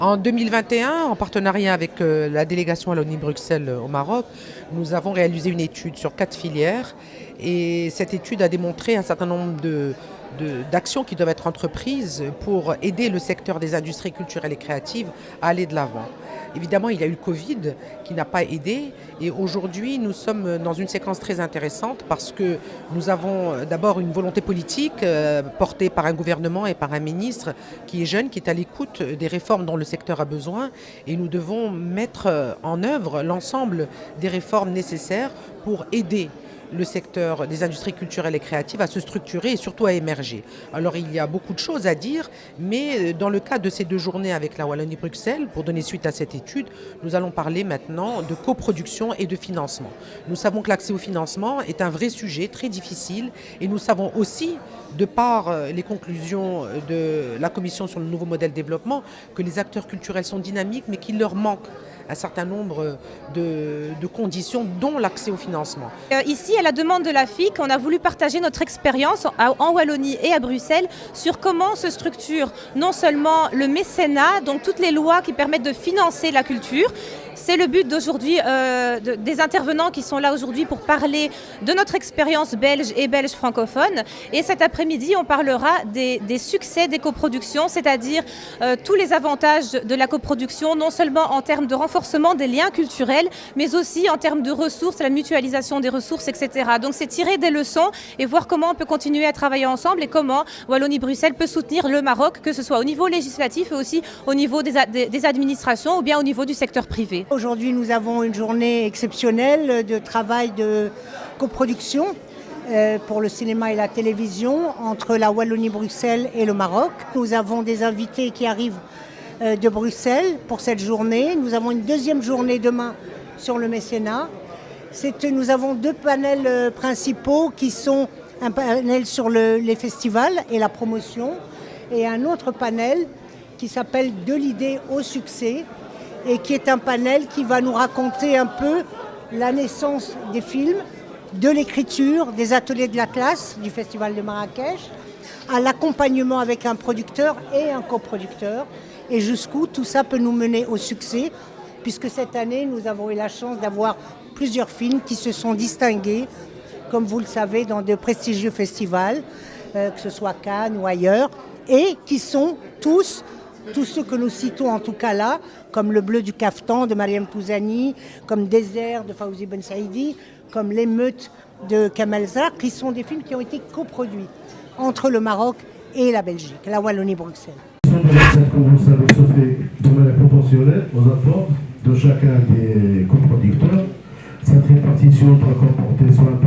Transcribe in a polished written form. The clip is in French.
En 2021, en partenariat avec la délégation Wallonie-Bruxelles au Maroc, nous avons réalisé une étude sur 4 filières et cette étude a démontré un certain nombre d'actions qui doivent être entreprises pour aider le secteur des industries culturelles et créatives à aller de l'avant. Évidemment, il y a eu le Covid qui n'a pas aidé et aujourd'hui nous sommes dans une séquence très intéressante parce que nous avons d'abord une volonté politique portée par un gouvernement et par un ministre qui est jeune, qui est à l'écoute des réformes dont le secteur a besoin et nous devons mettre en œuvre l'ensemble des réformes nécessaires pour aider le secteur des industries culturelles et créatives à se structurer et surtout à émerger. Alors il y a beaucoup de choses à dire, mais dans le cadre de ces 2 journées avec la Wallonie-Bruxelles, pour donner suite à cette étude, nous allons parler maintenant de coproduction et de financement. Nous savons que l'accès au financement est un vrai sujet très difficile et nous savons aussi, de par les conclusions de la Commission sur le nouveau modèle de développement, que les acteurs culturels sont dynamiques mais qu'il leur manque un certain nombre de conditions, dont l'accès au financement. Ici, à la demande de la FIC, on a voulu partager notre expérience en Wallonie et à Bruxelles sur comment se structure non seulement le mécénat, donc toutes les lois qui permettent de financer la culture. C'est le but d'aujourd'hui, des intervenants qui sont là aujourd'hui pour parler de notre expérience belge et belge francophone. Et cet après-midi, on parlera des succès des coproductions, c'est-à-dire tous les avantages de la coproduction, non seulement en termes de renforcement des liens culturels, mais aussi en termes de ressources, la mutualisation des ressources, etc. Donc c'est tirer des leçons et voir comment on peut continuer à travailler ensemble et comment Wallonie-Bruxelles peut soutenir le Maroc, que ce soit au niveau législatif et aussi au niveau des administrations ou bien au niveau du secteur privé. Aujourd'hui, nous avons une journée exceptionnelle de travail de coproduction pour le cinéma et la télévision entre la Wallonie-Bruxelles et le Maroc. Nous avons des invités qui arrivent de Bruxelles pour cette journée. Nous avons une deuxième journée demain sur le mécénat. Nous avons 2 panels principaux qui sont un panel sur les festivals et la promotion et un autre panel qui s'appelle « De l'idée au succès » et qui est un panel qui va nous raconter un peu la naissance des films, de l'écriture, des ateliers de la classe du Festival de Marrakech, à l'accompagnement avec un producteur et un coproducteur, et jusqu'où tout ça peut nous mener au succès, puisque cette année, nous avons eu la chance d'avoir plusieurs films qui se sont distingués, comme vous le savez, dans de prestigieux festivals, que ce soit Cannes ou ailleurs, et qui sont tous ceux que nous citons en tout cas là, comme Le Bleu du Caftan de Mariam Touzani, comme Désert de Fawzi Ben Saïdi, comme L'émeute de Kamel Zak, qui sont des films qui ont été coproduits entre le Maroc et la Belgique, la Wallonie-Bruxelles. Comme vous le savez, se fait de manière proportionnelle aux apports de chacun des coproducteurs. Cette répartition doit comporter soit